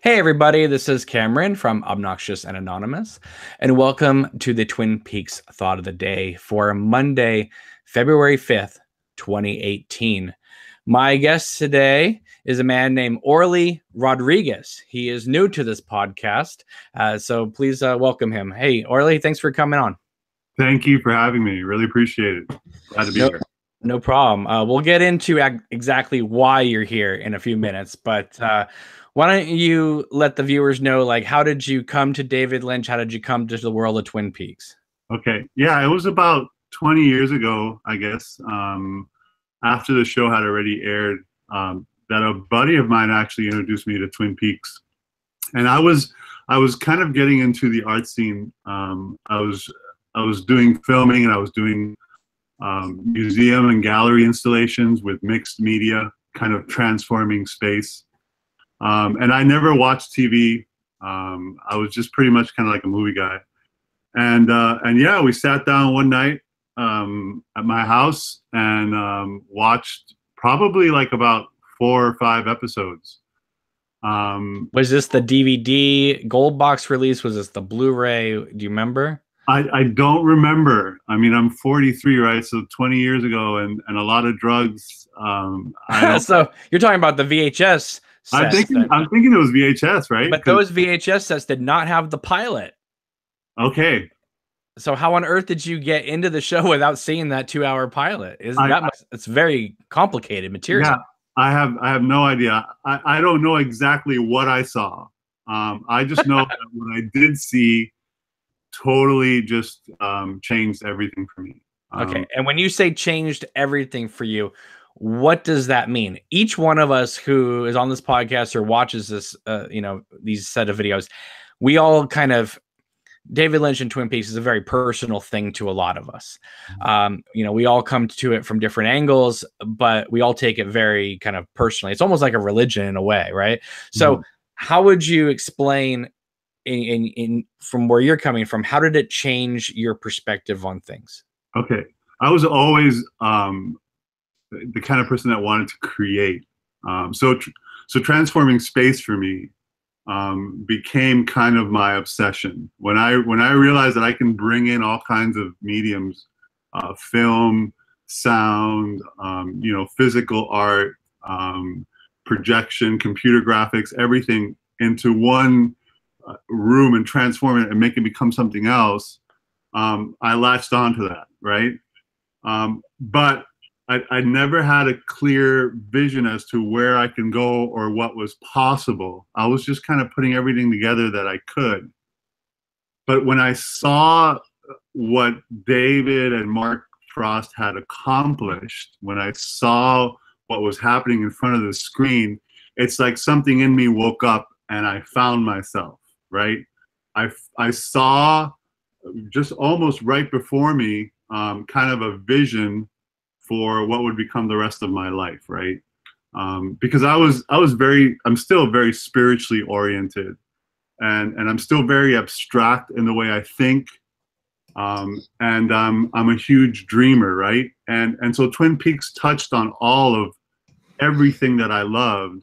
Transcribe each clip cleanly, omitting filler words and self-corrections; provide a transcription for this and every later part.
Hey, everybody, this is Cameron from Obnoxious and Anonymous, and welcome to the Twin Peaks Thought of the Day for Monday, February 5th, 2018. My guest today is a man named Orly Rodriguez. He is new to this podcast, so please welcome him. Hey, Orly, thanks for coming on. Thank you for having me. Really appreciate it. Glad to be here. No problem. We'll get into exactly why you're here in a few minutes, but why don't you let the viewers know, like, how did you come to David Lynch? How did you come to the world of Twin Peaks? Okay. Yeah, it was about 20 years ago, I guess, after the show had already aired, that a buddy of mine actually introduced me to Twin Peaks. And I was kind of getting into the art scene. I was doing filming, and I was doing museum and gallery installations with mixed media, kind of transforming space. And I never watched TV. I was just pretty much kind of like a movie guy. And yeah, we sat down one night at my house and watched probably like about 4 or 5 episodes. Was this the DVD gold box release? Was this the Blu-ray? Do you remember? I don't remember. I mean, I'm 43, right? So 20 years ago, and a lot of drugs. So you're talking about the VHS sets. I'm thinking it was VHS, right? But those VHS sets did not have the pilot. Okay. So how on earth did you get into the show without seeing that 2-hour pilot? It's very complicated material. Yeah, I have no idea. I don't know exactly what I saw. I just know that what I did see totally just changed everything for me. Okay, and when you say changed everything for you, what does that mean? Each one of us who is on this podcast or watches this, these set of videos, we all kind of, David Lynch and Twin Peaks is a very personal thing to a lot of us. We all come to it from different angles, but we all take it very kind of personally. It's almost like a religion in a way, right? So how would you explain in from where you're coming from, how did it change your perspective on things? Okay. I was always the kind of person that wanted to create. So transforming space for me became kind of my obsession. When I realized that I can bring in all kinds of mediums, film, sound, physical art, projection, computer graphics, everything into one room and transform it and make it become something else, I latched onto that, right? But I never had a clear vision as to where I can go or what was possible. I was just kind of putting everything together that I could. But when I saw what David and Mark Frost had accomplished, when I saw what was happening in front of the screen, it's like something in me woke up and I found myself, right? I saw just almost right before me kind of a vision for what would become the rest of my life, right? Because I'm still very spiritually oriented, and I'm still very abstract in the way I think, and I'm a huge dreamer, right? And so Twin Peaks touched on all of everything that I loved,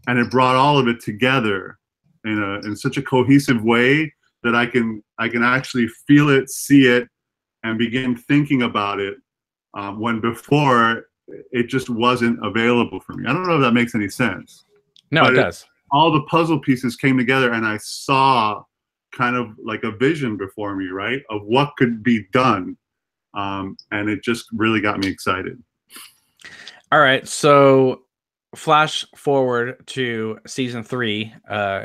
and it brought all of it together in such a cohesive way that I can actually feel it, see it, and begin thinking about it when before it just wasn't available for me. I don't know if that makes any sense. No, it does. All the puzzle pieces came together, and I saw kind of like a vision before me, right, of what could be done, and it just really got me excited. All right, so flash forward to season 3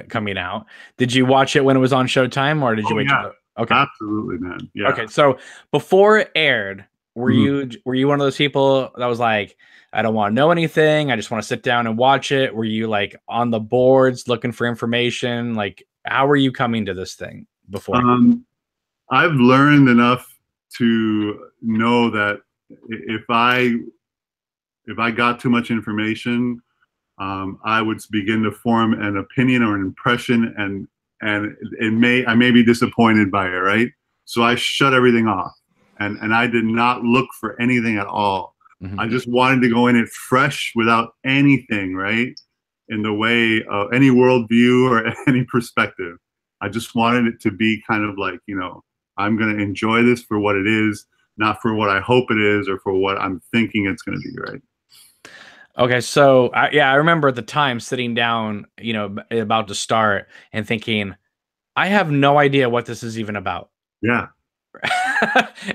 coming out. Did you watch it when it was on Showtime, or did you wait? Okay, absolutely, man. Yeah. Okay, so before it aired, were you one of those people that was like, I don't want to know anything, I just want to sit down and watch it? Were you like on the boards looking for information? Like, how were you coming to this thing before? I've learned enough to know that if I got too much information, I would begin to form an opinion or an impression, and I may be disappointed by it, right? So I shut everything off, and I did not look for anything at all. I just wanted to go in it fresh without anything, right? in the way of any worldview or any perspective. I just wanted it to be kind of like, you know, I'm going to enjoy this for what it is, not for what I hope it is or for what I'm thinking it's going to be, right? Okay, so I remember at the time sitting down, you know, about to start and thinking, I have no idea what this is even about. Yeah.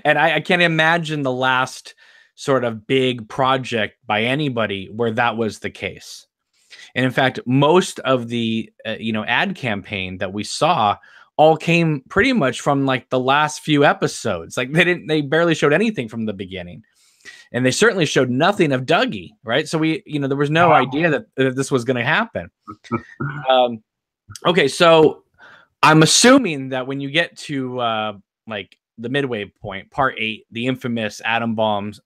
And I can't imagine the last sort of big project by anybody where that was the case. And in fact, most of the you know, ad campaign that we saw all came pretty much from like the last few episodes. Like they barely showed anything from the beginning. And they certainly showed nothing of Dougie, right? So we, you know, there was no idea that this was going to happen. Okay, so I'm assuming that when you get to like the midway point, part 8, the infamous Atom Bombs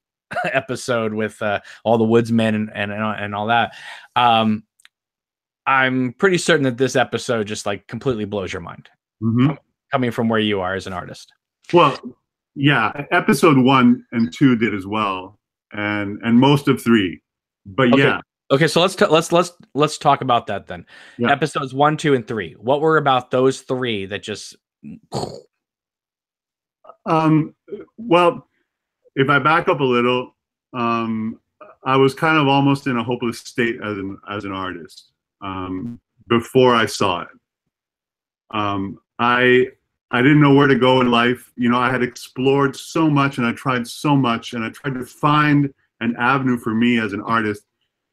episode with all the woodsmen and all that, I'm pretty certain that this episode just like completely blows your mind, coming from where you are as an artist. Well, yeah, episode 1 and 2 did as well, and most of 3, but okay. yeah. Okay, so let's talk about that then. Yeah. Episodes 1, 2, and 3. What were about those 3 that just? Well, if I back up a little, I was kind of almost in a hopeless state as an artist before I saw it. I didn't know where to go in life. You know, I had explored so much and I tried so much and I tried to find an avenue for me as an artist,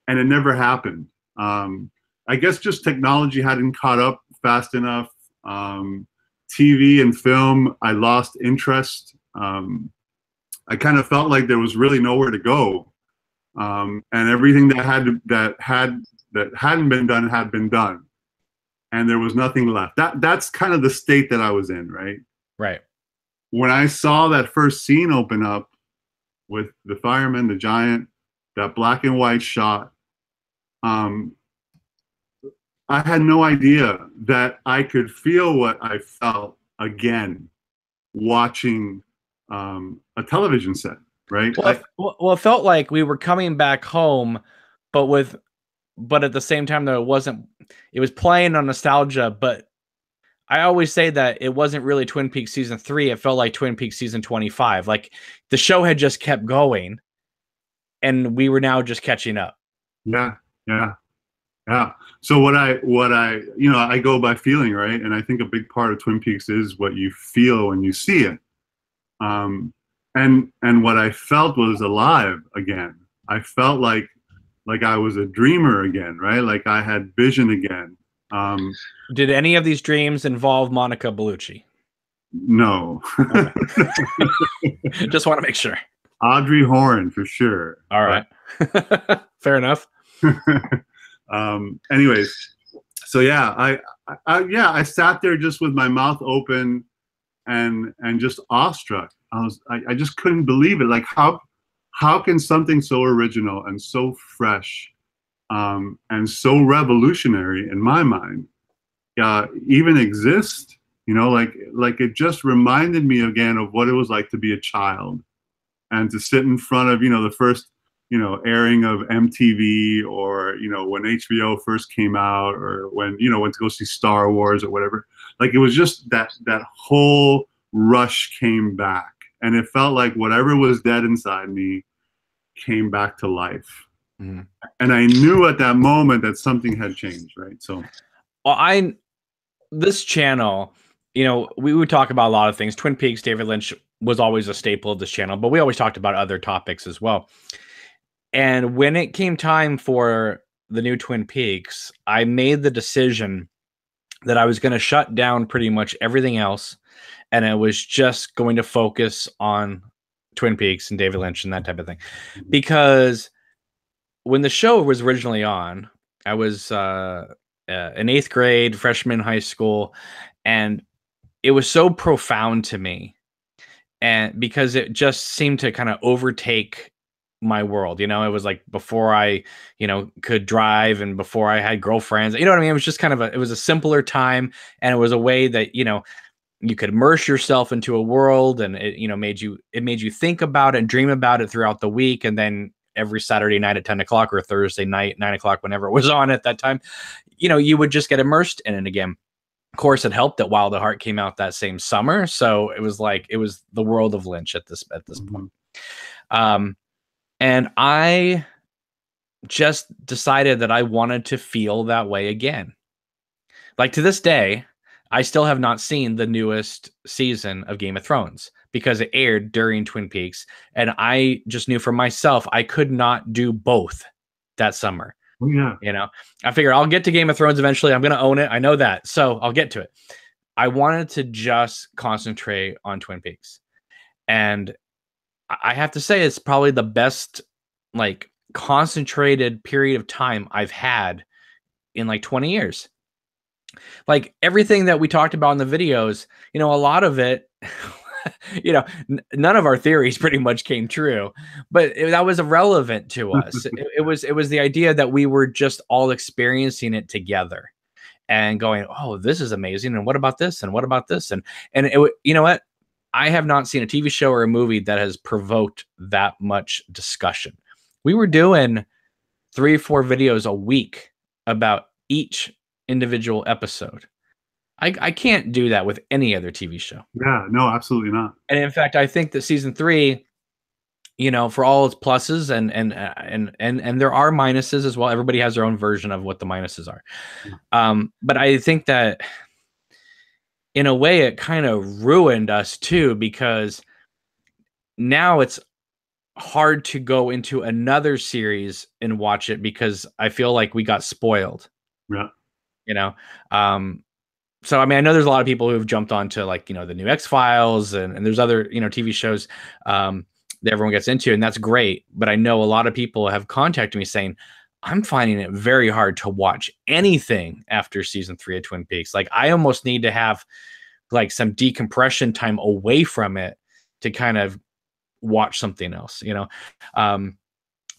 and it never happened. I guess just technology hadn't caught up fast enough. TV and film, I lost interest. I kind of felt like there was really nowhere to go, and everything that hadn't been done had been done, and there was nothing left. That's kind of the state that I was in, right? Right. When I saw that first scene open up with the fireman, the giant, that black and white shot, I had no idea that I could feel what I felt again watching a television set, right? Well, it felt like we were coming back home, but at the same time, though, it was playing on nostalgia, but I always say that it wasn't really Twin Peaks season 3. It felt like Twin Peaks season 25. Like the show had just kept going and we were now just catching up. Yeah. So what I you know, I go by feeling, right? And I think a big part of Twin Peaks is what you feel when you see it. And what I felt was alive again. I felt like I was a dreamer again, right? Like I had vision again. Did any of these dreams involve Monica Bellucci? No. Okay. Just want to make sure. Audrey Horne for sure. All right. Fair enough. Anyways, so yeah, I sat there just with my mouth open and just awestruck. I just couldn't believe it. Like how can something so original and so fresh and so revolutionary in my mind even exist? You know, like it just reminded me again of what it was like to be a child and to sit in front of, you know, the first, you know, airing of MTV, or, you know, when HBO first came out, or when, you know, went to go see Star Wars or whatever. Like it was just that whole rush came back, and it felt like whatever was dead inside me came back to life. Mm-hmm. And I knew at that moment that something had changed, right? So, well, this channel, you know, we would talk about a lot of things. Twin Peaks, David Lynch was always a staple of this channel, but we always talked about other topics as well. And when it came time for the new Twin Peaks, I made the decision that I was going to shut down pretty much everything else, and I was just going to focus on Twin Peaks and David Lynch and that type of thing. Because when the show was originally on, I was in 8th grade, freshman in high school, and it was so profound to me, and because it just seemed to kind of overtake my world. You know, it was like before I, you know, could drive and before I had girlfriends, you know what I mean? It was just kind of it was a simpler time, and it was a way that, you know, you could immerse yourself into a world, and it, you know, made you think about it and dream about it throughout the week. And then every Saturday night at 10 o'clock or Thursday night, 9 o'clock, whenever it was on at that time, you know, you would just get immersed in it again. Of course, it helped that Wild at Heart came out that same summer. So it was like, it was the world of Lynch at this point. And I just decided that I wanted to feel that way again. Like, to this day, I still have not seen the newest season of Game of Thrones because it aired during Twin Peaks. And I just knew for myself, I could not do both that summer. Oh, yeah. You know, I figured I'll get to Game of Thrones eventually. I'm going to own it. I know that. So I'll get to it. I wanted to just concentrate on Twin Peaks. And I have to say, it's probably the best, like, concentrated period of time I've had in like 20 years. Like, everything that we talked about in the videos, you know, a lot of it, you know, none of our theories pretty much came true, but that was irrelevant to us. It was the idea that we were just all experiencing it together and going, oh, this is amazing. And what about this? And what about this? And it, you know what? I have not seen a TV show or a movie that has provoked that much discussion. We were doing 3 or 4 videos a week about each individual episode. I can't do that with any other TV show. Yeah, no, absolutely not. And in fact, I think that season 3, you know, for all its pluses and there are minuses as well. Everybody has their own version of what the minuses are. But I think that in a way it kind of ruined us too, because now it's hard to go into another series and watch it because I feel like we got spoiled. Yeah. You know, so I mean, I know there's a lot of people who have jumped onto, like, you know, the new X-Files and there's other, you know, TV shows that everyone gets into, and that's great. But I know a lot of people have contacted me saying, I'm finding it very hard to watch anything after season 3 of Twin Peaks. Like, I almost need to have like some decompression time away from it to kind of watch something else, you know.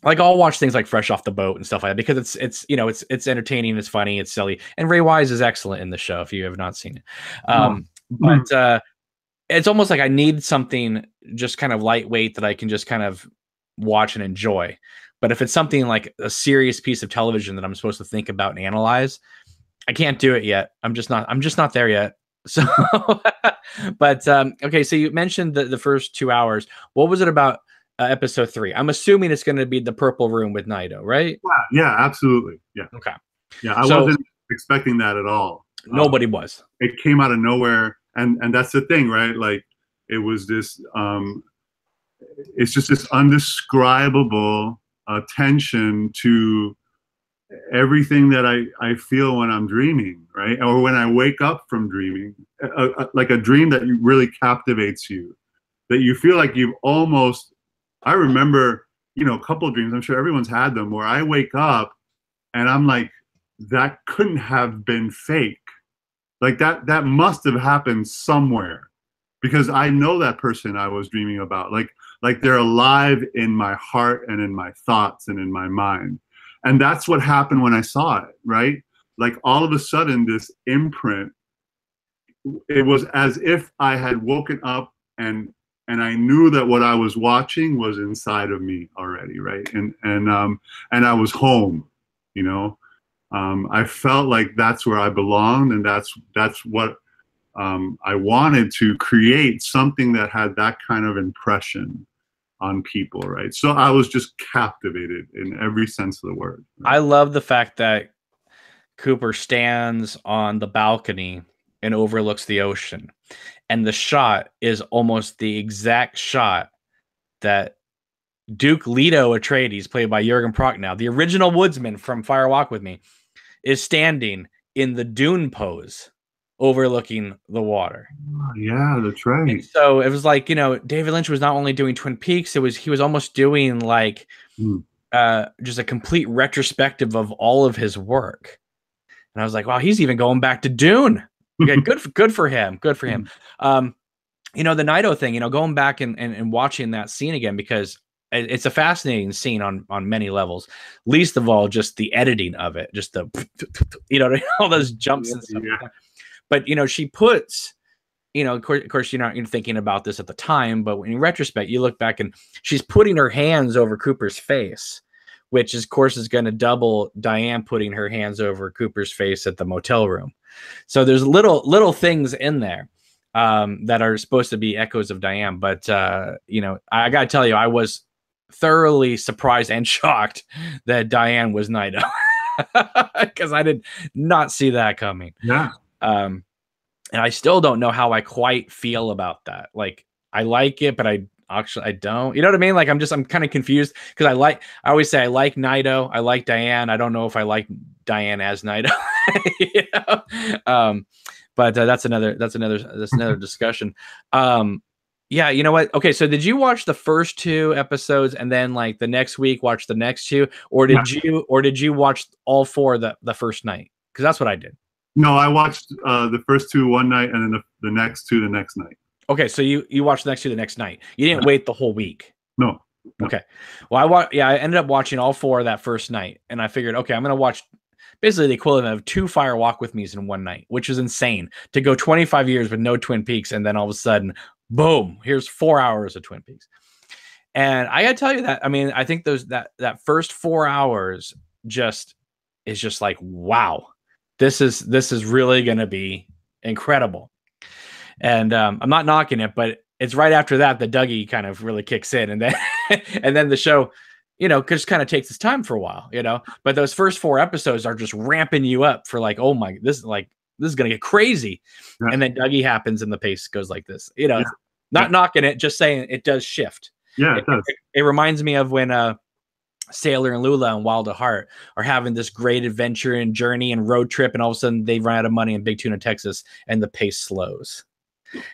Like, I'll watch things like Fresh Off the Boat and stuff like that because it's you know, it's entertaining, it's funny, it's silly, and Ray Wise is excellent in the show if you have not seen it. But it's almost like I need something just kind of lightweight that I can just kind of watch and enjoy. But if it's something like a serious piece of television that I'm supposed to think about and analyze, I can't do it yet. I'm just not there yet. So, but okay. So you mentioned the first 2 hours. What was it about? Episode 3. I'm assuming it's going to be the purple room with Naito, right? Yeah, absolutely. Yeah. Okay. Yeah, I wasn't expecting that at all. Nobody was. It came out of nowhere, and that's the thing, right? Like, it was this. It's just this undescribable attention to everything that I feel when I'm dreaming, right? Or when I wake up from dreaming, like a dream that really captivates you, that you feel like you've almost. I remember, you know, a couple of dreams, I'm sure everyone's had them, where I wake up and I'm like, that couldn't have been fake. Like, that must have happened somewhere, because I know that person I was dreaming about. Like they're alive in my heart and in my thoughts and in my mind. And that's what happened when I saw it, right? Like, all of a sudden, this imprint, it was as if I had woken up and I knew that what I was watching was inside of me already, right? And I was home, you know. I felt like that's where I belonged, and that's what I wanted to create, something that had that kind of impression on people, right? So I was just captivated in every sense of the word. Right? I love the fact that Cooper stands on the balcony and overlooks the ocean. And the shot is almost the exact shot that Duke Leto Atreides, played by Jurgen Prochnow, the original woodsman from Fire Walk with Me, is standing in the dune pose overlooking the water. Oh, yeah, that's right. And so it was like, you know, David Lynch was not only doing Twin Peaks, he was almost doing like just a complete retrospective of all of his work. And I was like, wow, he's even going back to Dune. Okay, good for him. Good for him. You know, the Naito thing, you know, going back and watching that scene again, because it's a fascinating scene on many levels. Least of all, just the editing of it, just the, you know, all those jumps and stuff. Yeah. But, you know, she puts you know, of course, you're not even thinking about this at the time, but in retrospect, you look back and she's putting her hands over Cooper's face, which of course is going to double Diane putting her hands over Cooper's face at the motel room. So there's little things in there that are supposed to be echoes of Diane. But you know, I got to tell you, I was thoroughly surprised and shocked that Diane was Nido, because I did not see that coming. Yeah. And I still don't know how I quite feel about that. Like, I like it, but I don't. You know what I mean? Like, I'm kind of confused because I always say I like Nido, I like Diane. I don't know if I like Diane as Nido. You know? But that's another discussion. Yeah, you know what? Okay, so did you watch the first 2 episodes and then like the next week watch the next 2, or did you watch all 4 the first night? Because that's what I did. No, I watched the first 2 one night and then the next 2 the next night. Okay, so you watched the next 2 the next night. You didn't wait the whole week. No. Okay. Well, I ended up watching all 4 that first night, and I figured, okay, I'm gonna watch basically the equivalent of 2 Fire Walk With Me's in one night, which is insane to go 25 years with no Twin Peaks, and then all of a sudden, boom, here's 4 hours of Twin Peaks. And I gotta tell you that, I mean, I think that first 4 hours is just like, wow. This is really going to be incredible. And I'm not knocking it, but it's right after that Dougie kind of really kicks in, and then and then the show, you know, just kind of takes its time for a while, you know. But those first 4 episodes are just ramping you up for like, oh my, this is going to get crazy. Yeah. And then Dougie happens and the pace goes like this, you know. Yeah. Not knocking it, just saying it does shift. Yeah, it does. It reminds me of when Sailor and Lula and Wild at Heart are having this great adventure and journey and road trip, and all of a sudden they run out of money in Big Tuna, Texas, and the pace slows,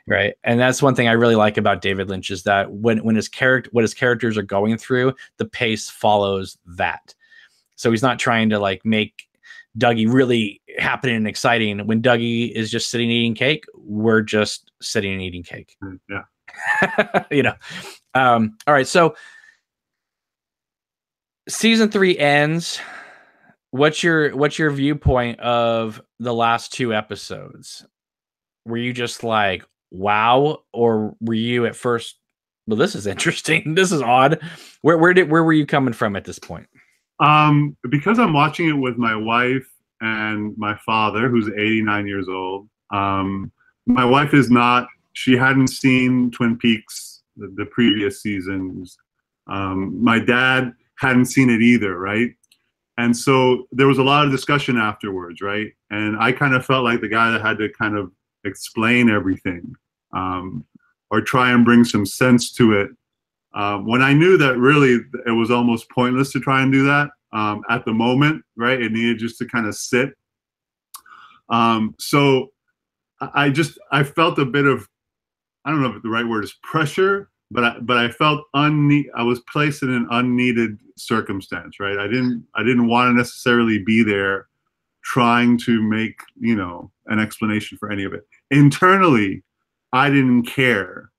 right? And that's one thing I really like about David Lynch, is that when what his characters are going through, the pace follows that. So he's not trying to like make Dougie really happening and exciting. When Dougie is just sitting eating cake, we're just sitting and eating cake. Yeah. You know. All right, so season 3 ends. What's your viewpoint of the last 2 episodes? Were you just like, wow, or were you at first, well, this is interesting, this is odd? Where were you coming from at this point? Because I'm watching it with my wife and my father, who's 89 years old. My wife she hadn't seen Twin Peaks the previous seasons. My dad hadn't seen it either, right? And so there was a lot of discussion afterwards, right? And I kind of felt like the guy that had to kind of explain everything, or try and bring some sense to it, when I knew that really it was almost pointless to try and do that at the moment, right? It needed just to kind of sit. So I felt a bit of, I don't know if the right word is pressure, but I felt I was placed in an unneeded circumstance, right? I didn't want to necessarily be there trying to make, you know, an explanation for any of it. Internally, I didn't care,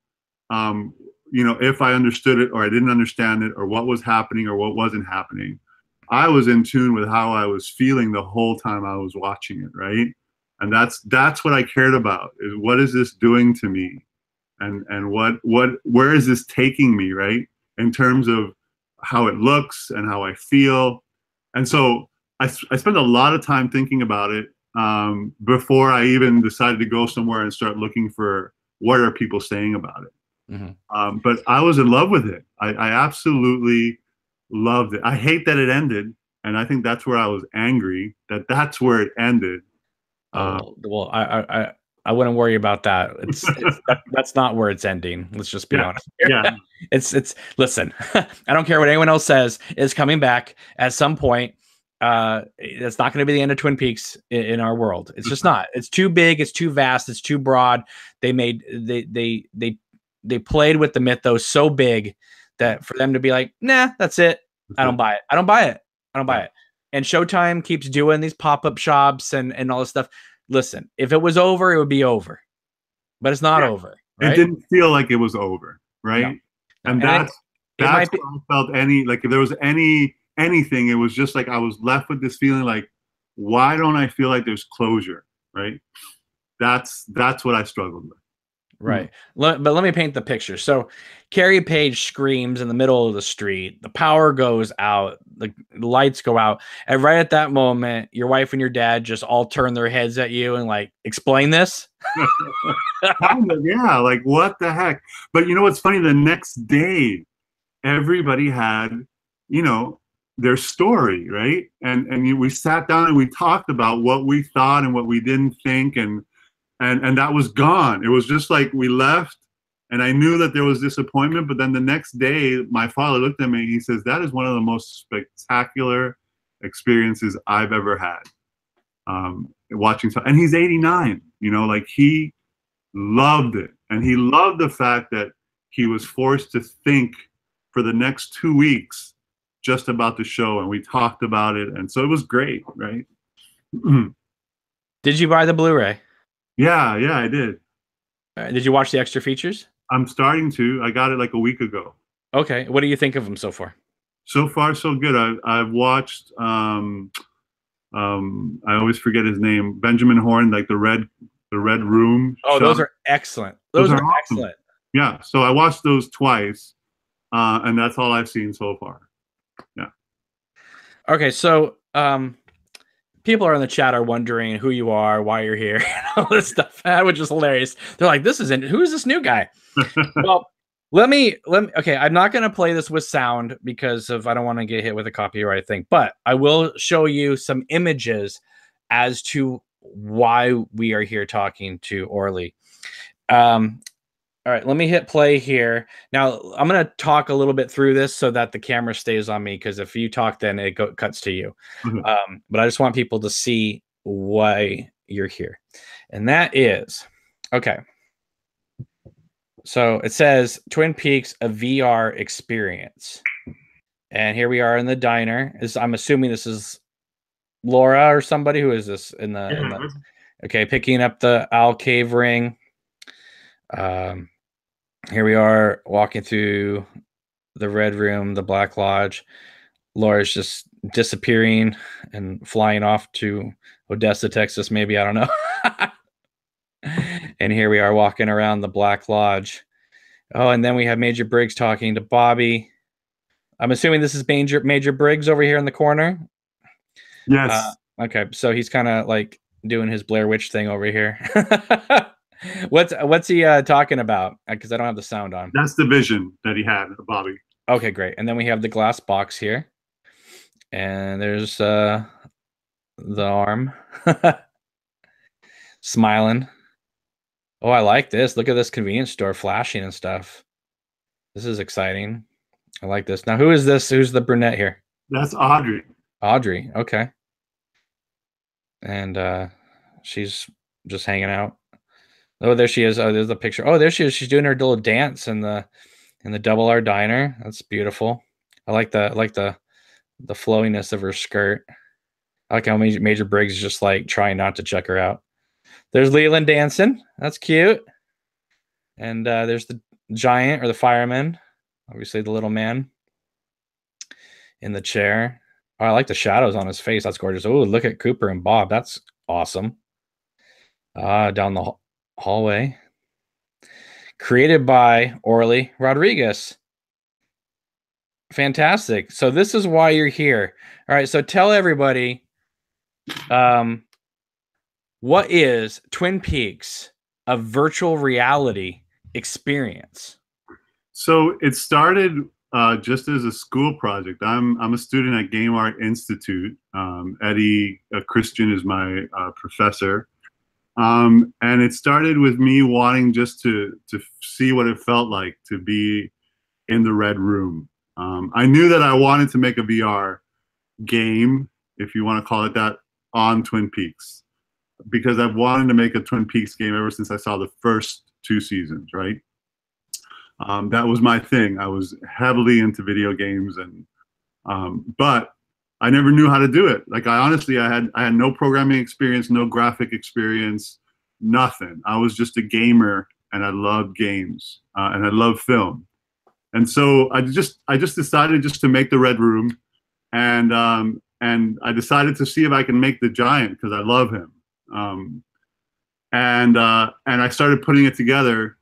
you know, if I understood it or I didn't understand it, or what was happening or what wasn't happening. I was in tune with how I was feeling the whole time I was watching it, right? And that's what I cared about, is what is this doing to me? And where is this taking me, right? In terms of how it looks and how I feel. And so I spent a lot of time thinking about it before I even decided to go somewhere and start looking for what are people saying about it. Mm-hmm. But I was in love with it. I absolutely loved it. I hate that it ended. And I think that's where I was angry, that's where it ended. Well, I wouldn't worry about that. That's not where it's ending. Let's just be honest. Yeah. It's listen, I don't care what anyone else says, it's coming back at some point. It's not going to be the end of Twin Peaks in our world. It's just not. It's too big, it's too vast, it's too broad. They played with the mythos so big that for them to be like, nah, that's it. I don't buy it. And Showtime keeps doing these pop-up shops and all this stuff. Listen, if it was over, it would be over, but it's not over. Right? It didn't feel like it was over, right? No. And that's where I felt if there was anything, it was just like I was left with this feeling like, why don't I feel like there's closure, right? That's what I struggled with. Right. But let me paint the picture. So Carrie Page screams in the middle of the street. The power goes out. The lights go out. And right at that moment, your wife and your dad just all turn their heads at you and like, explain this. Kind of, yeah. Like, what the heck? But you know what's funny? The next day, everybody had, you know, their story, right? And we sat down and we talked about what we thought and what we didn't think, and that was gone. It was just like we left, and I knew that there was disappointment. But then the next day, my father looked at me and he says, "That is one of the most spectacular experiences I've ever had." Watching, and he's 89. You know, like he loved it, and he loved the fact that he was forced to think for the next 2 weeks just about the show, and we talked about it, and so it was great, right? Did you buy the Blu-ray? Yeah, I did. Did you watch the extra features? I'm starting to. I got it like a week ago. Okay. What do you think of them so far? So far, so good. I've watched. I always forget his name. Benjamin Horn, like the Red Room. Oh, show. Those are excellent. Those are awesome. Excellent. Yeah. So I watched those twice, and that's all I've seen so far. Yeah. Okay. So, people are in the chat are wondering who you are, why you're here, all this stuff, which is hilarious. They're like, who is this new guy? Well, let me, okay. I'm not going to play this with sound because I don't want to get hit with a copyright thing, but I will show you some images as to why we are here talking to Orly. All right, let me hit play here. Now, I'm going to talk a little bit through this so that the camera stays on me, because if you talk, then it cuts to you. But I just want people to see why you're here. And that is, okay. So it says Twin Peaks, a VR experience. And here we are in the diner. I'm assuming this is Laura or somebody. Who is this in the okay, picking up the owl cave ring. Here we are walking through the Red Room, the Black Lodge. Laura's just disappearing and flying off to Odessa, Texas, maybe. I don't know. And here we are walking around the Black Lodge. Oh, and then we have Major Briggs talking to Bobby. I'm assuming this is Major Briggs over here in the corner. Yes. Okay, so he's kind of like doing his Blair Witch thing over here. What's he talking about? Because I don't have the sound on. That's the vision that he had, Bobby. Okay, great. And then we have the glass box here, and there's the arm smiling. Oh, I like this. Look at this convenience store flashing and stuff. This is exciting. I like this. Now, who is this? Who's the brunette here? That's Audrey. Audrey. Okay. And she's just hanging out. Oh, there she is. Oh, there's the picture. Oh, there she is. She's doing her little dance in the Double R diner. That's beautiful. I like the flowiness of her skirt. I like how Major Briggs is just like trying not to check her out. There's Leland dancing. That's cute. And there's the giant or the fireman. Obviously the little man in the chair. Oh, I like the shadows on his face. That's gorgeous. Oh, look at Cooper and Bob. That's awesome. Down the hallway. Created by Orly Rodriguez. Fantastic. So this is why you're here. All right. So tell everybody, what is Twin Peaks, a virtual reality experience? So it started just as a school project. I'm a student at Game Art Institute. Eddie Christian is my professor. And it started with me wanting just to see what it felt like to be in the Red Room. I knew that I wanted to make a VR game, if you want to call it that, on Twin Peaks, because I've wanted to make a Twin Peaks game ever since I saw the first 2 seasons, right? That was my thing. I was heavily into video games, and but I never knew how to do it. Like I had no programming experience, no graphic experience, nothing. I was just a gamer, and I loved games, and I loved film. And so I just decided just to make the Red Room, and I decided to see if I can make the Giant because I love him. And I started putting it together,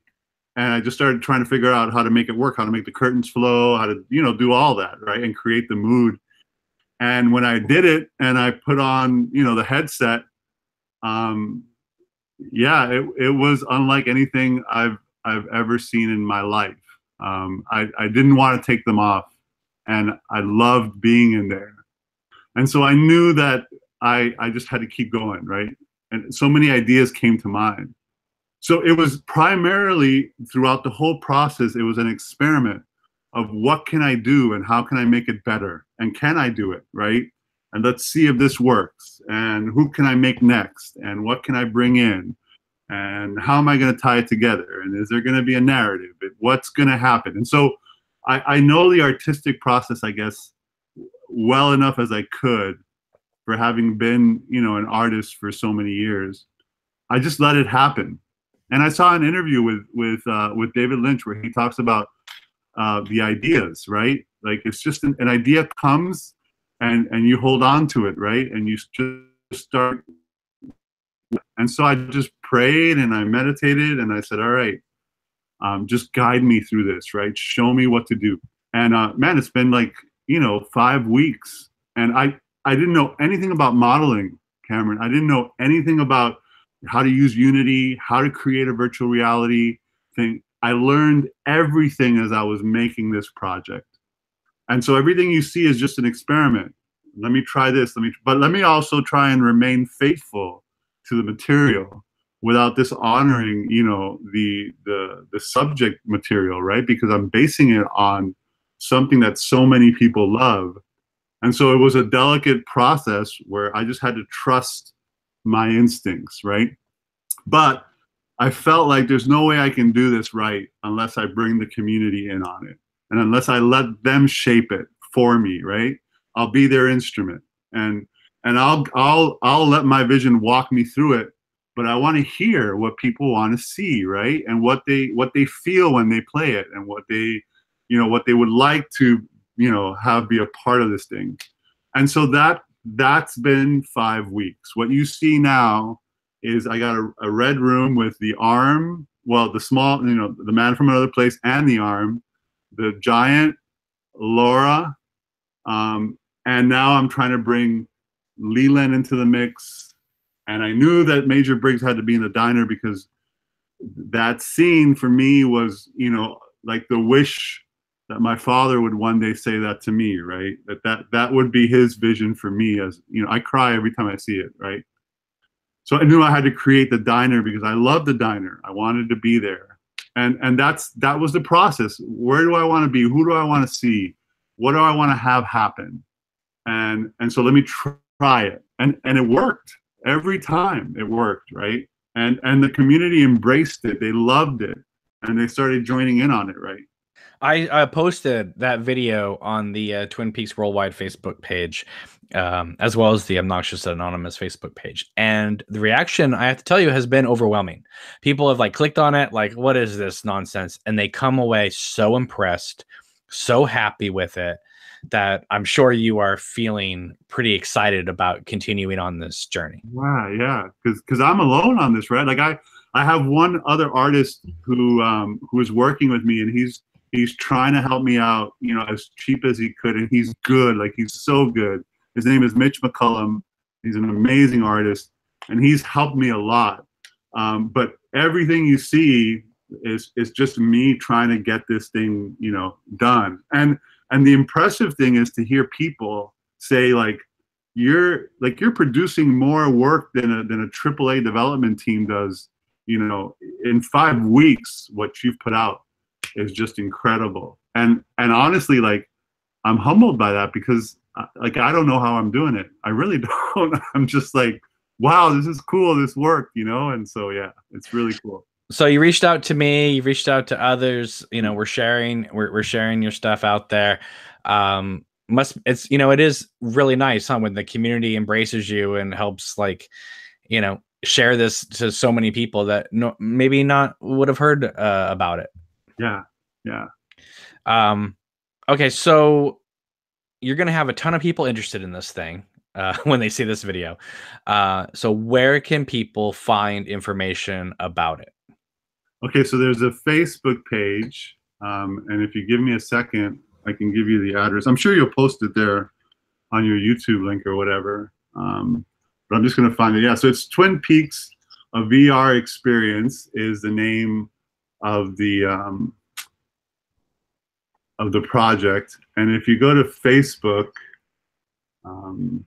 and I just started trying to figure out how to make it work, how to make the curtains flow, how to, do all that, right, and create the mood. And when I did it, and I put on, the headset, yeah, it was unlike anything I've ever seen in my life. I didn't want to take them off, and I loved being in there. And so I knew that I just had to keep going, right? And so many ideas came to mind. So it was primarily, throughout the whole process, it was an experiment of what can I do and how can I make it better, and can I do it, right? And let's see if this works, and who can I make next, and what can I bring in, and how am I going to tie it together, and is there going to be a narrative, what's going to happen. And so I know the artistic process, I guess, well enough as I could, for having been, an artist for so many years. I just let it happen. And I saw an interview with David Lynch where he talks about the ideas, right? Like, it's just an idea comes, and you hold on to it, right? And you just start. And so I just prayed and I meditated and I said, all right, just guide me through this, right? Show me what to do. And man, it's been like, 5 weeks. And I didn't know anything about modeling, Cameron. I didn't know anything about how to use Unity, how to create a virtual reality thing. I learned everything as I was making this project. And so everything you see is just an experiment. Let me try this, but let me also try and remain faithful to the material without dishonoring, the subject material, right? Because I'm basing it on something that so many people love. And so it was a delicate process where I just had to trust my instincts, right? But I felt like there's no way I can do this right unless I bring the community in on it, and unless I let them shape it for me, right? I'll be their instrument, and I'll let my vision walk me through it. But I want to hear what people want to see, right? And what they feel when they play it, and what they would like to, have be a part of this thing. And so that's been 5 weeks. What you see now is I got a red room with the arm, well, the small, the man from another place, and the arm, the giant, Laura, and now I'm trying to bring Leland into the mix. And I knew that Major Briggs had to be in the diner, because that scene for me was, like the wish that my father would one day say that to me, right? That would be his vision for me. As I cry every time I see it, right? So I knew I had to create the diner because I love the diner. I wanted to be there. And that was the process. Where do I want to be? Who do I want to see? What do I want to have happen? And so let me try it. And it worked. Every time it worked, right? And the community embraced it. They loved it. And they started joining in on it, right? I posted that video on the Twin Peaks Worldwide Facebook page, as well as the Obnoxious Anonymous Facebook page. And the reaction, I have to tell you, has been overwhelming. People have clicked on it, what is this nonsense? And they come away so impressed, so happy with it, that I'm sure you are feeling pretty excited about continuing on this journey. Wow, yeah, because I'm alone on this, right? I have one other artist who is working with me, and he's trying to help me out, as cheap as he could, and he's good, he's so good. His name is Mitch McCullum. He's an amazing artist, and he's helped me a lot. But everything you see is just me trying to get this thing, done. And the impressive thing is to hear people say, you're producing more work than a AAA development team does. In 5 weeks, what you've put out is just incredible. And honestly, I'm humbled by that, because I don't know how I'm doing it. I really don't. I'm just wow, this is cool. This worked, And so, yeah, it's really cool. So you reached out to me, you reached out to others, we're sharing your stuff out there. It is really nice, when the community embraces you and helps share this to so many people that maybe not would have heard about it. Yeah. Okay, so you're gonna have a ton of people interested in this thing when they see this video. So where can people find information about it? Okay, so there's a Facebook page, and if you give me a second, I can give you the address. I'm sure you'll post it there on your YouTube link or whatever. But I'm just going to find it. Yeah, so it's Twin Peaks, a VR experience is the name of the project. And if you go to Facebook,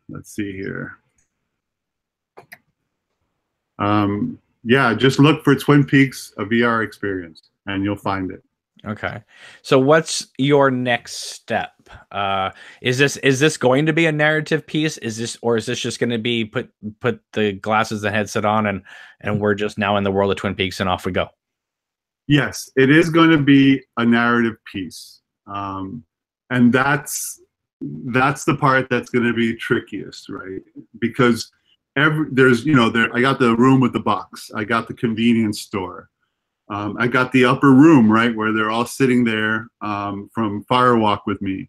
let's see here. Yeah, just look for Twin Peaks, a VR experience, and you'll find it. Okay. So what's your next step? Is this going to be a narrative piece? Is this just going to be put the glasses and headset on and we're just now in the world of Twin Peaks and off we go? Yes, it is going to be a narrative piece. And that's the part that's going to be trickiest, right? Because there's, I got the room with the box. I got the convenience store. I got the upper room, right, where they're all sitting there from Firewalk with me.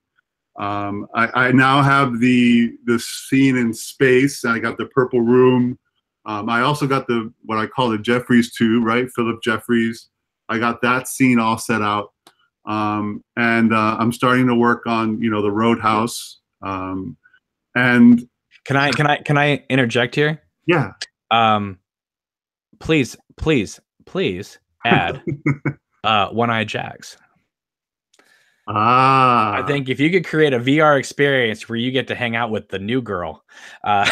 I now have the scene in space. I got the purple room. I also got what I call the Jeffries 2, right, Philip Jeffries. I got that scene all set out. And I'm starting to work on, the Roadhouse. And can I interject here? Yeah. Please add One-Eyed Jacks. I think if you could create a VR experience where you get to hang out with the new girl, wow,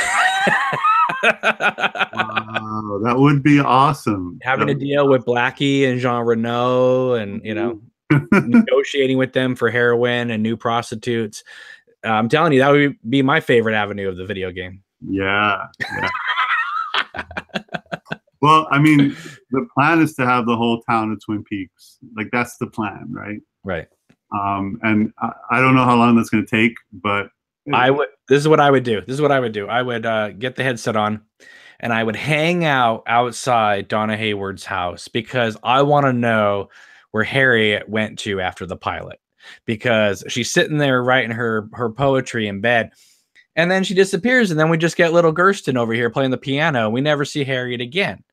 that would be awesome. Having to deal with Blackie and Jean Reno and negotiating with them for heroin and new prostitutes. I'm telling you, that would be my favorite avenue of the video game. Yeah. Well, I mean, the plan is to have the whole town of Twin Peaks. Like, that's the plan, right? Right. And I don't know how long that's going to take, but this is what I would do. I would get the headset on and I would hang out outside Donna Hayward's house because I want to know where Harriet went to after the pilot, because she's sitting there writing her poetry in bed. And then she disappears, and then we just get little Gersten over here playing the piano. We never see Harriet again.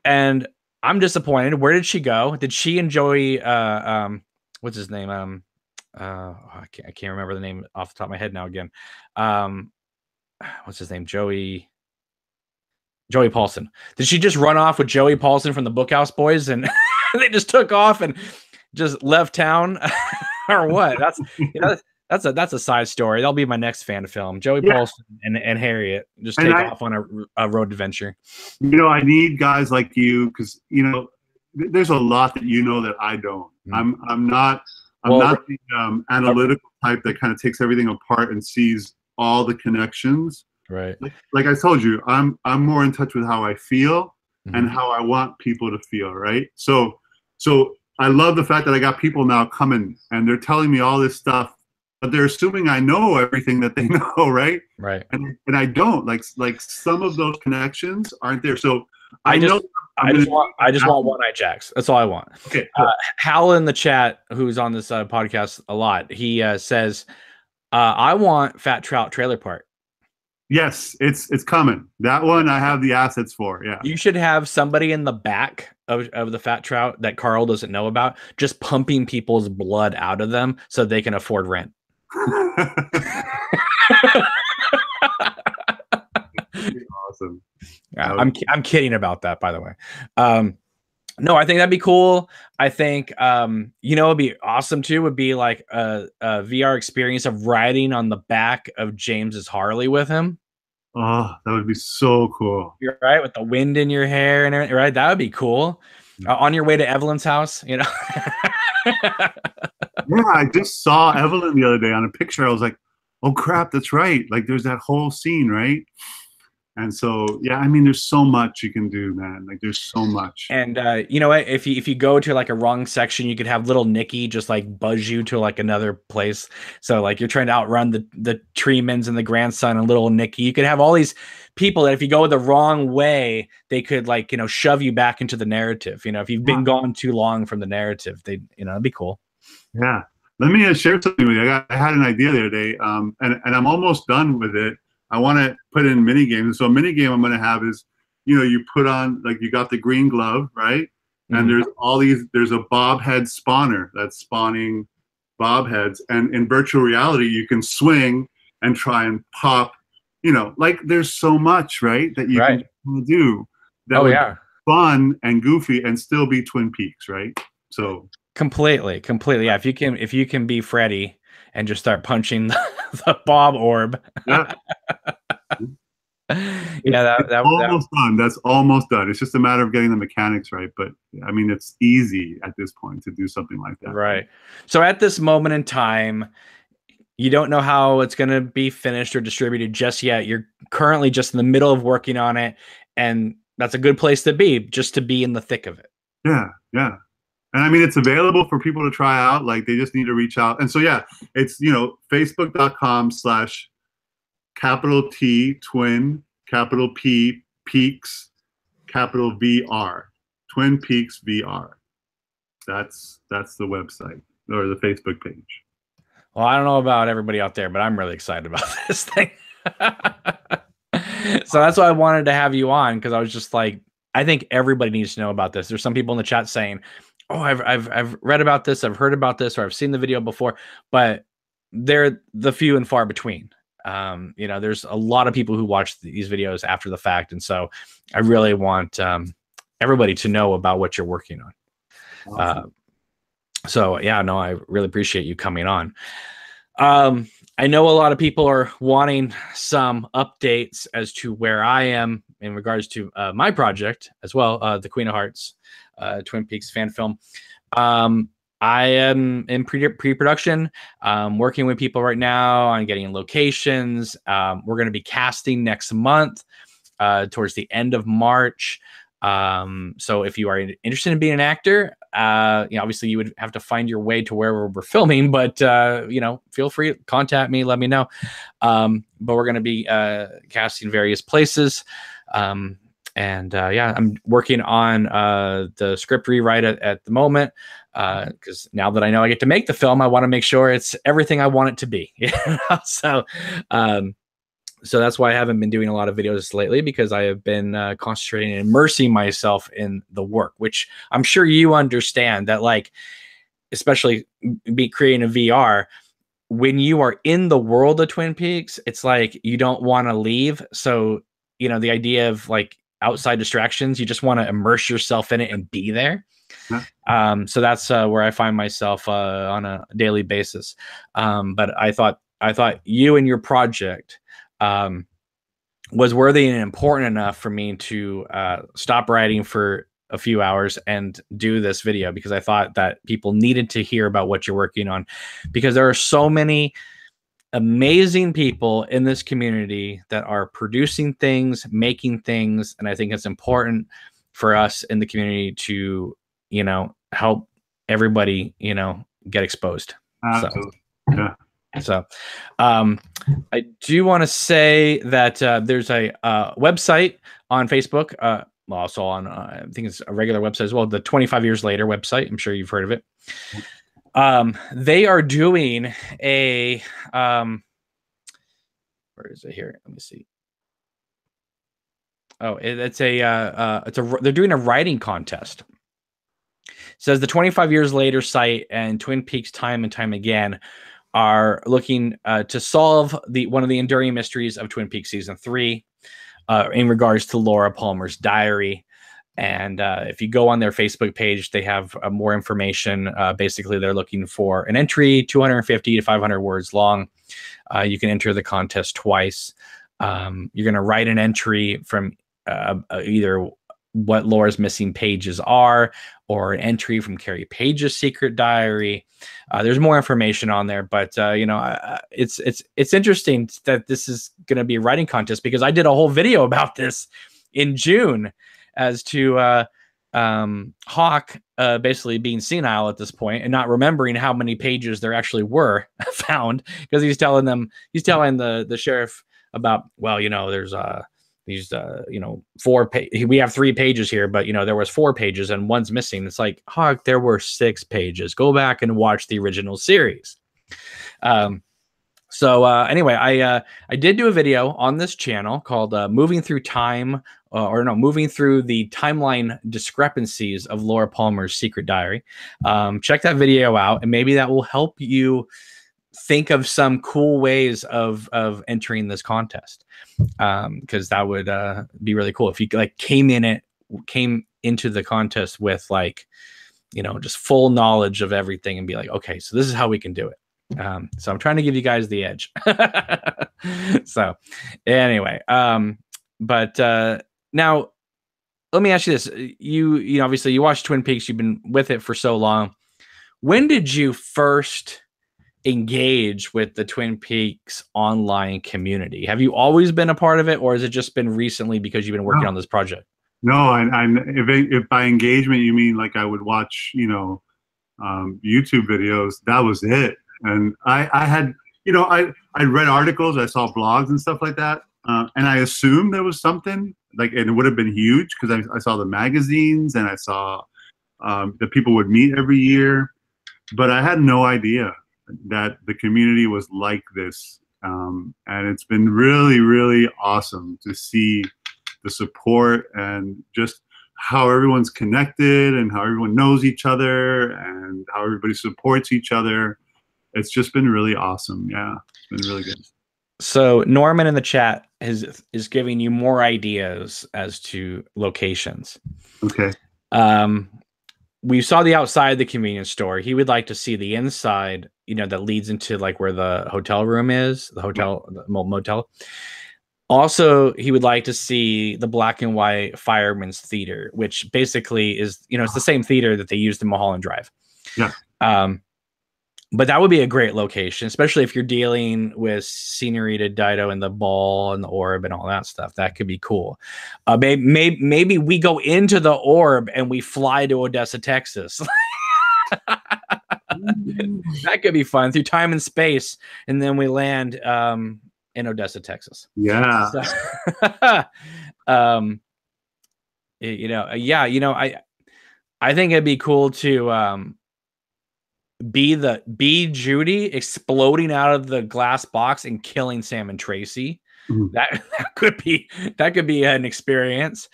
And I'm disappointed. Where did she go? Did she and Joey, what's his name? I can't remember the name off the top of my head now again. What's his name? Joey Paulson. Did she just run off with Joey Paulson from the Bookhouse Boys and they just took off and just left town or what? That's a side story. That'll be my next fan film. Joey Paulson and Harriet just take off on a road adventure. I need guys like you because there's a lot that that I don't. I'm not the analytical type that kind of takes everything apart and sees all the connections. Right. Like I told you, I'm more in touch with how I feel and how I want people to feel. Right. So I love the fact that I got people now coming and they're telling me all this stuff, but they're assuming I know everything that they know, right? Right. And I don't. Like some of those connections aren't there. So I just want One-Eyed Jacks. That's all I want. Okay. Cool. Hal in the chat, who's on this podcast a lot, he says, "I want Fat Trout Trailer Park." Yes, it's coming. That one I have the assets for. Yeah. You should have somebody in the back of the Fat Trout that Carl doesn't know about, just pumping people's blood out of them so they can afford rent. Awesome. Yeah, I'm kidding about that, by the way. No, I think that'd be cool. I think it'd be awesome too. Would be like a VR experience of riding on the back of James's Harley with him. Oh, that would be so cool. You're right, with the wind in your hair and everything, right? That would be cool. On your way to Evelyn's house, Yeah, I just saw Evelyn the other day on a picture. I was like, oh crap, that's right. Like there's that whole scene, right? And so, yeah, I mean, there's so much you can do, man. Like, there's so much. And you know what? If you go to like a wrong section, you could have little Nicky just like buzz you to like another place. So like you're trying to outrun the Treemans and the grandson and little Nicky. You could have all these people that if you go the wrong way, they could like shove you back into the narrative. If you've been gone too long from the narrative, it'd be cool. Yeah. Let me share something with you. I had an idea the other day, and I'm almost done with it. I want to put in mini games. So a mini game I'm going to have is, you put on, like, you got the green glove, right? And there's all these, there's a bob head spawner that's spawning bob heads. And in virtual reality, you can swing and try and pop, you know, like there's so much, right, that you can do that would be fun and goofy and still be Twin Peaks, right? So completely. Yeah. If you can be Freddy and just start punching the bob orb. Yeah. Yeah, that's almost done. That's almost done. It's just a matter of getting the mechanics right. But I mean, it's easy at this point to do something like that. Right. So at this moment in time, you don't know how it's going to be finished or distributed just yet. You're currently just in the middle of working on it, and that's a good place to be, just to be in the thick of it. Yeah, yeah. And I mean, it's available for people to try out. Like, they just need to reach out. And so, yeah, it's, you know, facebook.com/T twin P peaks VR, Twin Peaks VR. That's the website or the Facebook page. Well, I don't know about everybody out there, but I'm really excited about this thing. So that's why I wanted to have you on, because I was just like, I think everybody needs to know about this. There's some people in the chat saying, "Oh, I've read about this, I've heard about this, or I've seen the video before," but they're the few and far between. You know, there's a lot of people who watch these videos after the fact, and so I really want everybody to know about what you're working on. Awesome. So yeah, no, I really appreciate you coming on. I know a lot of people are wanting some updates as to where I am in regards to my project as well, the Queen of Hearts, Twin Peaks fan film. I am in pre-production, working with people right now on getting locations. We're going to be casting next month, towards the end of March. So if you are interested in being an actor, you know, obviously you would have to find your way to where we're filming, but, you know, feel free to contact me, let me know. But we're going to be, casting various places. Yeah, I'm working on, the script rewrite at the moment. Cause now that I know I get to make the film, I want to make sure it's everything I want it to be. So that's why I haven't been doing a lot of videos lately, because I have been concentrating and immersing myself in the work, which I'm sure you understand that, like, especially creating a VR, when you are in the world of Twin Peaks, it's like you don't want to leave. So, you know, the idea of like outside distractions, you just want to immerse yourself in it and be there. So that's where I find myself on a daily basis. But I thought you and your project was worthy and important enough for me to stop writing for a few hours and do this video, because I thought that people needed to hear about what you're working on, because there are so many amazing people in this community that are producing things, making things, and I think it's important for us in the community to, you know, help everybody, you know, get exposed. Absolutely. Yeah. So I do want to say that there's a website on Facebook, also on I think it's a regular website as well, the 25 Years Later website. I'm sure you've heard of it. They are doing a where is it here? Let me see. Oh, they're doing a writing contest. It says the 25 Years Later site and Twin Peaks Time and Time Again are looking to solve one of the enduring mysteries of Twin Peaks season 3 in regards to Laura Palmer's diary. And if you go on their Facebook page, they have more information. Basically, they're looking for an entry, 250 to 500 words long. You can enter the contest twice. You're going to write an entry from either what Laura's missing pages are, or an entry from Carrie Page's secret diary. There's more information on there, but you know, it's interesting that this is going to be a writing contest, because I did a whole video about this in June as to Hawk basically being senile at this point and not remembering how many pages there actually were found, because he's telling the sheriff about, well, you know, there's these you know, we have 3 pages here, but you know, there was 4 pages and one's missing. It's like, Hawk, there were 6 pages. Go back and watch the original series. So anyway, I did do a video on this channel called "Moving Through Time," moving through the timeline discrepancies of Laura Palmer's secret diary. Check that video out, and maybe that will help you think of some cool ways of entering this contest, because that would be really cool if you like came into the contest with like, you know, just full knowledge of everything and be like, okay, so this is how we can do it. So I'm trying to give you guys the edge. So anyway, but now let me ask you this. You know, obviously you watched Twin Peaks, you've been with it for so long. When did you first engage with the Twin Peaks online community? Have you always been a part of it, or has it just been recently because you've been working on this project? No, if by engagement you mean like I would watch, you know, YouTube videos, that was it. And I had, you know, I read articles, I saw blogs and stuff like that, and I assumed there was something like, and it would have been huge because I saw the magazines and I saw that people would meet every year, but I had no idea that the community was like this, and it's been really, really awesome to see the support and just how everyone's connected and how everyone knows each other and how everybody supports each other. It's just been really awesome. Yeah, it's been really good. So Norman in the chat is giving you more ideas as to locations. Okay. We saw the outside of the convenience store. He would like to see the inside, you know, that leads into like where the hotel room is, the motel. Also, he would like to see the black and white Fireman's Theater, which basically is, you know, it's the same theater that they used in Mulholland Drive. Yeah. But that would be a great location, especially if you're dealing with Senorita Dido and the ball and the orb and all that stuff. That could be cool. Maybe we go into the orb and we fly to Odessa, Texas. That could be fun through time and space, and then we land in Odessa, Texas. Yeah. So, you know, yeah, you know, I think it'd be cool to be Judy exploding out of the glass box and killing Sam and Tracy. Mhm. That could be an experience.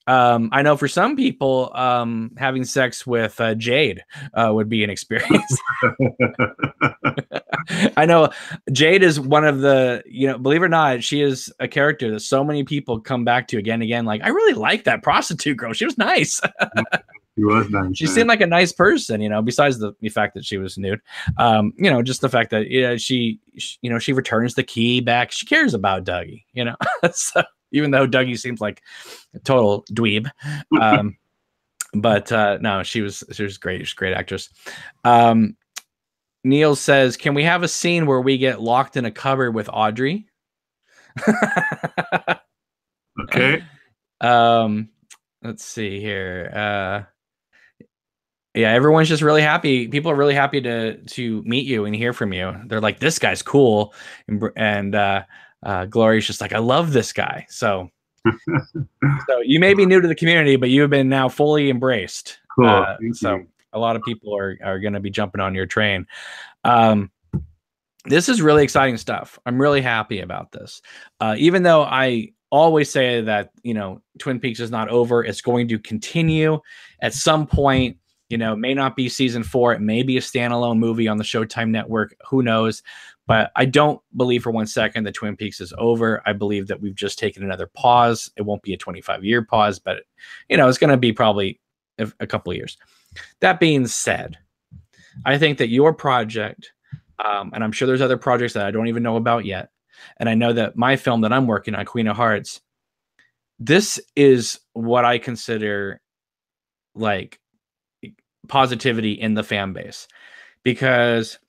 I know for some people, having sex with Jade would be an experience. I know Jade is one of the, you know, believe it or not, she is a character that so many people come back to again and again. Like, I really like that prostitute girl. She was nice. She was nice. She seemed like a nice person, you know, besides the fact that she was nude. You know, just the fact that, you know, she returns the key back. She cares about Dougie, you know. So even though Dougie seems like a total dweeb. But no, she was great. She's a great actress. Neil says, can we have a scene where we get locked in a cupboard with Audrey? Okay. Let's see here. Yeah, everyone's just really happy. People are really happy to meet you and hear from you. They're like, this guy's cool. And Glory's just like, I love this guy. So you may be new to the community, but you've been now fully embraced. Cool. So a lot of people are going to be jumping on your train. This is really exciting stuff. I'm really happy about this. Even though I always say that, you know, Twin Peaks is not over. It's going to continue at some point. You know, it may not be season 4. It may be a standalone movie on the Showtime network. Who knows? But I don't believe for one second that Twin Peaks is over. I believe that we've just taken another pause. It won't be a 25-year pause, but, you know, it's going to be probably a couple of years. That being said, I think that your project, and I'm sure there's other projects that I don't even know about yet, and I know that my film that I'm working on, Queen of Hearts, this is what I consider like positivity in the fan base, because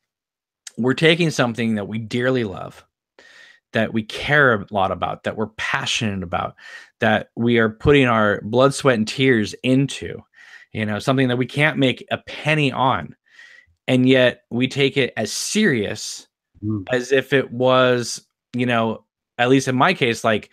we're taking something that we dearly love, that we care a lot about, that we're passionate about, that we are putting our blood, sweat, and tears into, you know, something that we can't make a penny on. And yet we take it as serious as if it was, you know, at least in my case, like,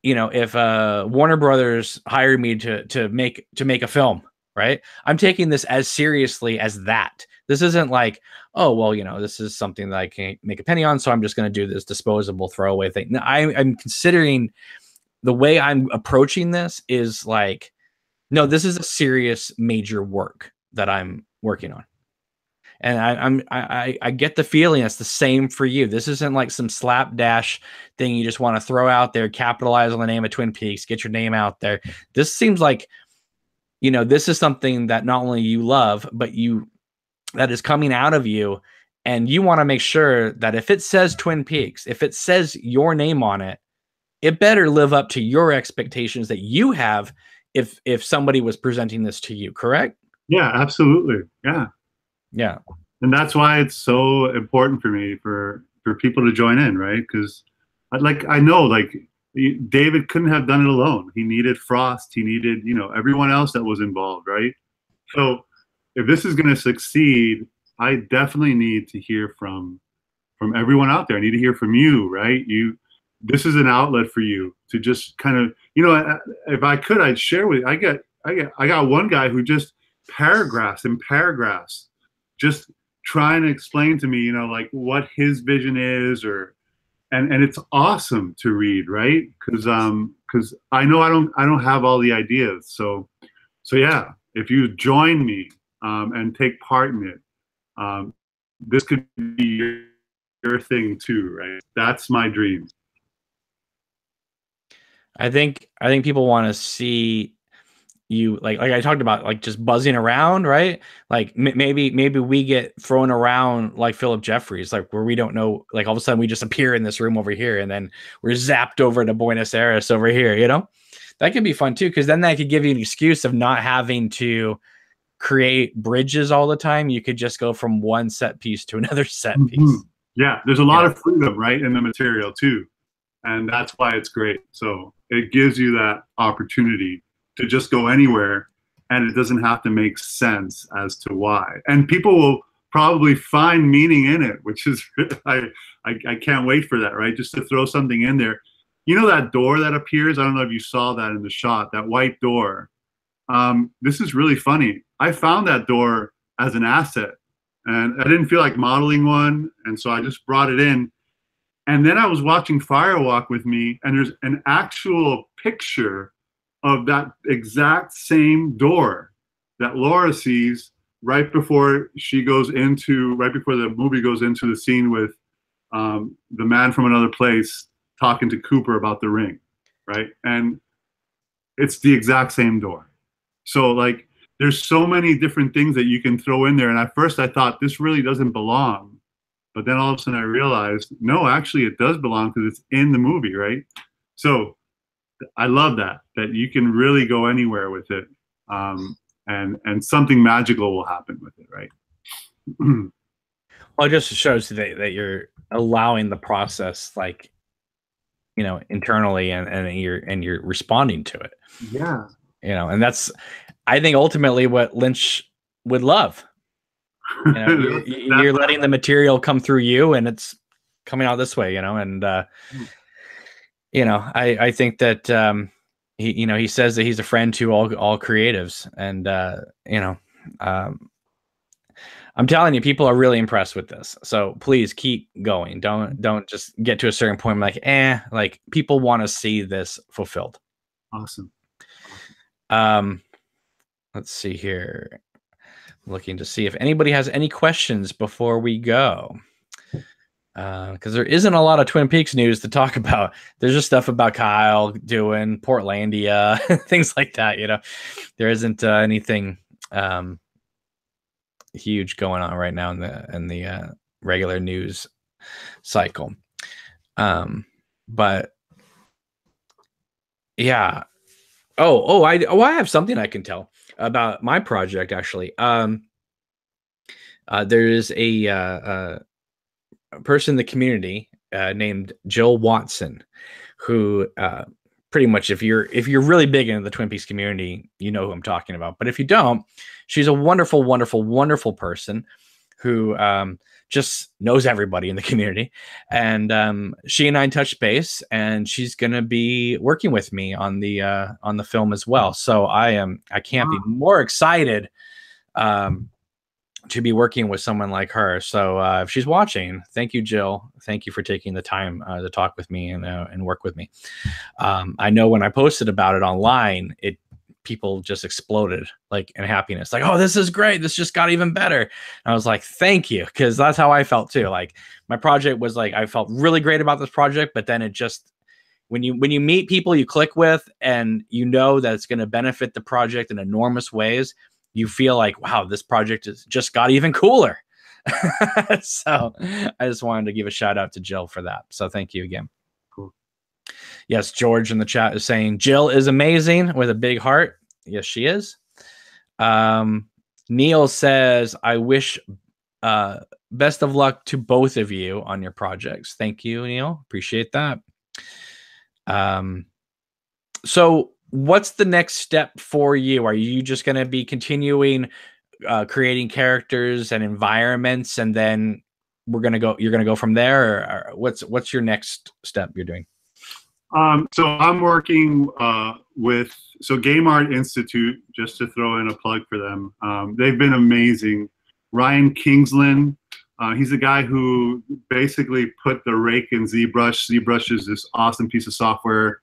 you know, if Warner Brothers hired me to make a film, right? I'm taking this as seriously as that. This isn't like, oh, well, you know, this is something that I can't make a penny on, so I'm just going to do this disposable throwaway thing. No, I'm considering the way I'm approaching this is like, no, this is a serious major work that I'm working on. And I get the feeling it's the same for you. This isn't like some slapdash thing you just want to throw out there, capitalize on the name of Twin Peaks, get your name out there. This seems like, you know, this is something that not only you love, but that is coming out of you. And you want to make sure that if it says Twin Peaks, if it says your name on it, it better live up to your expectations that you have if somebody was presenting this to you, correct? Yeah, absolutely. Yeah. Yeah. And that's why it's so important for me for people to join in, right? Because I know like David couldn't have done it alone. He needed Frost. He needed, you know, everyone else that was involved, right? So if this is going to succeed, I definitely need to hear from everyone out there. I need to hear from you, right? This is an outlet for you to just kind of, you know, if I could, I'd share with you. I got one guy who just paragraphs and paragraphs, just trying to explain to me, you know, like what his vision is, and it's awesome to read, right? Because I know I don't have all the ideas, so yeah, if you join me and take part in it, this could be your thing too, right? That's my dream. I think people want to see you like I talked about, like just buzzing around, right? Like maybe we get thrown around like Philip Jeffries, like where we don't know, like all of a sudden we just appear in this room over here and then we're zapped over to Buenos Aires over here, you know? That could be fun too, because then that could give you an excuse of not having to create bridges all the time. You could just go from one set piece to another set piece. Yeah, there's a lot of freedom, right, in the material too. And that's why it's great. So it gives you that opportunity to just go anywhere, and it doesn't have to make sense as to why. And people will probably find meaning in it, which is, I can't wait for that, right? Just to throw something in there. You know that door that appears? I don't know if you saw that in the shot, that white door. This is really funny. I found that door as an asset, and I didn't feel like modeling one, and so I just brought it in. And then I was watching Firewalk with me, and there's an actual picture of that exact same door that Laura sees right before the movie goes into the scene with the man from another place talking to Cooper about the ring, right? And it's the exact same door. So like, there's so many different things that you can throw in there. And at first I thought this really doesn't belong. But then all of a sudden I realized, no, actually it does belong because it's in the movie, right? So I love that you can really go anywhere with it, and something magical will happen with it, right? Well, it just shows that you're allowing the process, like, you know, internally, and you're responding to it. Yeah. You know, and that's, I think, ultimately what Lynch would love. You know, you're letting the material come through you, and it's coming out this way, you know. And you know, I think that he says that he's a friend to all creatives, and you know, I'm telling you, people are really impressed with this. So please keep going. Don't just get to a certain point like, like people want to see this fulfilled. Awesome. Let's see here. Looking to see if anybody has any questions before we go. Because there isn't a lot of Twin Peaks news to talk about. There's just stuff about Kyle doing Portlandia, things like that. You know, there isn't anything huge going on right now in the regular news cycle. But yeah. I have something I can tell about my project, actually. There is a person in the community named Jill Watson, who pretty much, if you're really big into the Twin Peaks community, you know who I'm talking about. But if you don't, she's a wonderful, wonderful, wonderful person who just knows everybody in the community. And she and I touched base, and she's going to be working with me on the film as well. So I can't be more excited to be working with someone like her. So if she's watching, thank you, Jill. Thank you for taking the time to talk with me and work with me. I know when I posted about it online, people just exploded like in happiness, like, oh, this is great, this just got even better. And I was like, thank you, because that's how I felt too. Like my project was like, I felt really great about this project, but then it just, when you meet people you click with and you know that it's going to benefit the project in enormous ways, you feel like, wow, this project has just got even cooler. So I just wanted to give a shout out to Jill for that. So thank you again. Cool. Yes, George in the chat is saying Jill is amazing with a big heart. Yes, she is. Neil says, I wish best of luck to both of you on your projects. Thank you, Neil. Appreciate that. So what's the next step for you? Are you just going to be continuing creating characters and environments, and then you're going to go from there? Or what's your next step you're doing? So I'm working with Game Art Institute, just to throw in a plug for them. They've been amazing. Ryan Kingsland, he's a guy who basically put the rake in ZBrush. ZBrush is this awesome piece of software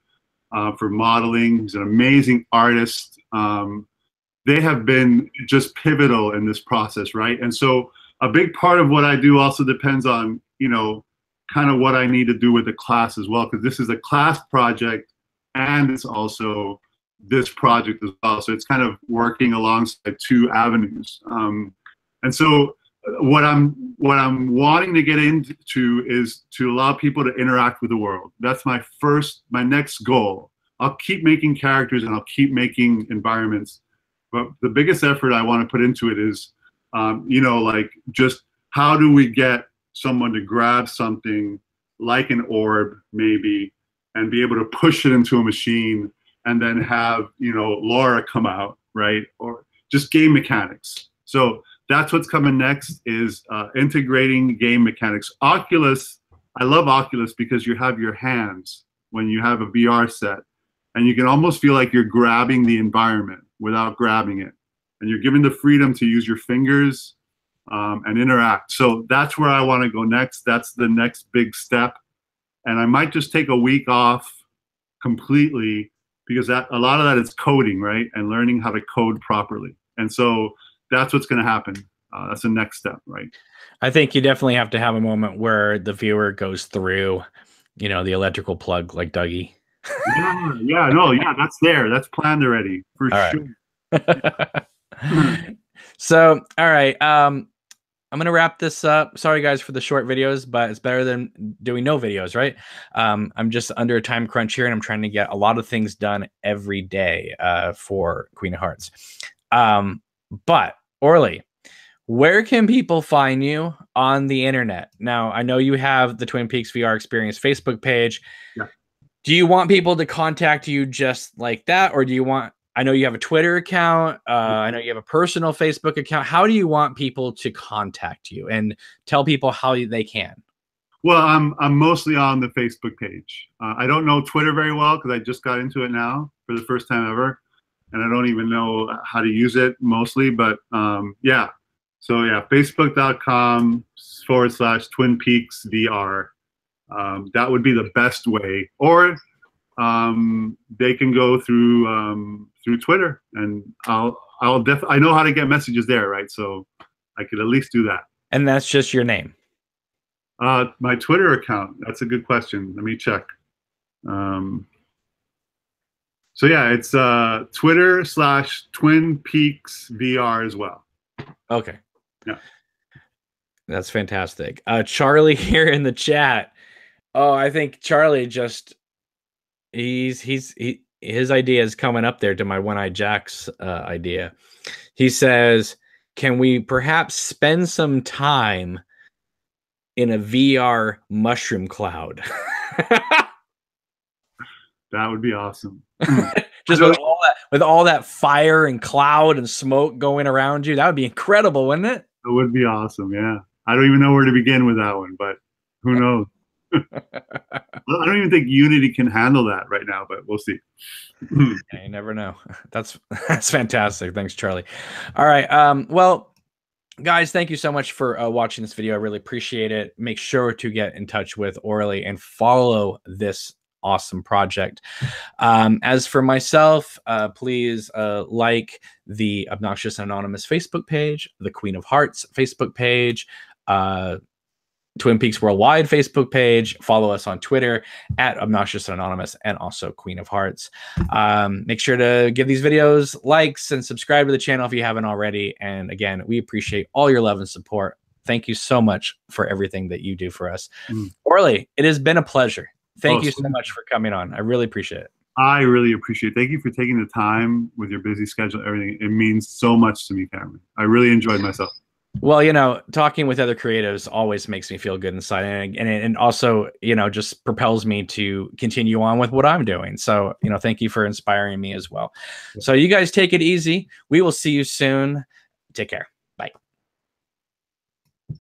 for modeling. He's an amazing artist. They have been just pivotal in this process, right? And so a big part of what I do also depends on, kind of what I need to do with the class as well, because this is a class project and it's also this project as well. So it's kind of working alongside two avenues. And so what I'm wanting to get into is to allow people to interact with the world. That's my next goal. I'll keep making characters and I'll keep making environments, but the biggest effort I want to put into it is, like, just how do we get someone to grab something like an orb maybe and be able to push it into a machine and then have, Laura come out, right? Or just game mechanics. So that's what's coming next, is integrating game mechanics. Oculus, I love Oculus because you have your hands when you have a VR set, and you can almost feel like you're grabbing the environment without grabbing it. And you're given the freedom to use your fingers and interact. So that's where I want to go next. That's the next big step. And I might just take a week off completely, because a lot of that is coding, right? And learning how to code properly. And so that's what's going to happen. That's the next step, right? I think you definitely have to have a moment where the viewer goes through, the electrical plug like Dougie. That's there. That's planned already, for sure. So, all right. I'm going to wrap this up. Sorry, guys, for the short videos, but it's better than doing no videos, right? I'm just under a time crunch here, and I'm trying to get a lot of things done every day for Queen of Hearts. But, Orly, where can people find you on the internet? Now, I know you have the Twin Peaks VR Experience Facebook page. Yeah. Do you want people to contact you just like that, or do you want... I know you have a Twitter account. I know you have a personal Facebook account. How do you want people to contact you and tell people how they can? Well, I'm mostly on the Facebook page. I don't know Twitter very well because I just got into it now for the first time ever, and I don't even know how to use it mostly. But yeah, so yeah, Facebook.com/Twin Peaks VR. That would be the best way. Or they can go through Twitter, and I know how to get messages there, right? So I could at least do that. And that's just your name? My Twitter account. That's a good question. Let me check. So yeah, it's Twitter/Twin Peaks VR as well. Okay. Yeah. That's fantastic. Charlie here in the chat. Oh, I think Charlie just his idea is coming up there to my One-Eyed Jack's idea. He says, can we perhaps spend some time in a VR mushroom cloud? That would be awesome. Just with all that fire and cloud and smoke going around you. That would be incredible, wouldn't it? It would be awesome, yeah. I don't even know where to begin with that one, but who knows? I don't even think Unity can handle that right now, but we'll see. Yeah, you never know. That's fantastic. Thanks, Charlie. All right. Well, Guys, thank you so much for watching this video. I really appreciate it. Make sure to get in touch with Orly and follow this awesome project. As for myself, please like the Obnoxious Anonymous Facebook page, the Queen of Hearts Facebook page, Twin Peaks Worldwide Facebook page. Follow us on Twitter at Obnoxious Anonymous and also Queen of Hearts. Make sure to give these videos likes and subscribe to the channel if you haven't already. And again, we appreciate all your love and support. Thank you so much for everything that you do for us. Orly, it has been a pleasure. Thank you so much for coming on. I really appreciate it. I really appreciate it. Thank you for taking the time with your busy schedule, everything. It means so much to me, Cameron. I really enjoyed myself. Well, you know, talking with other creatives always makes me feel good inside, and also, you know, just propels me to continue on with what I'm doing. So, you know, thank you for inspiring me as well. So you guys take it easy. We will see you soon. Take care.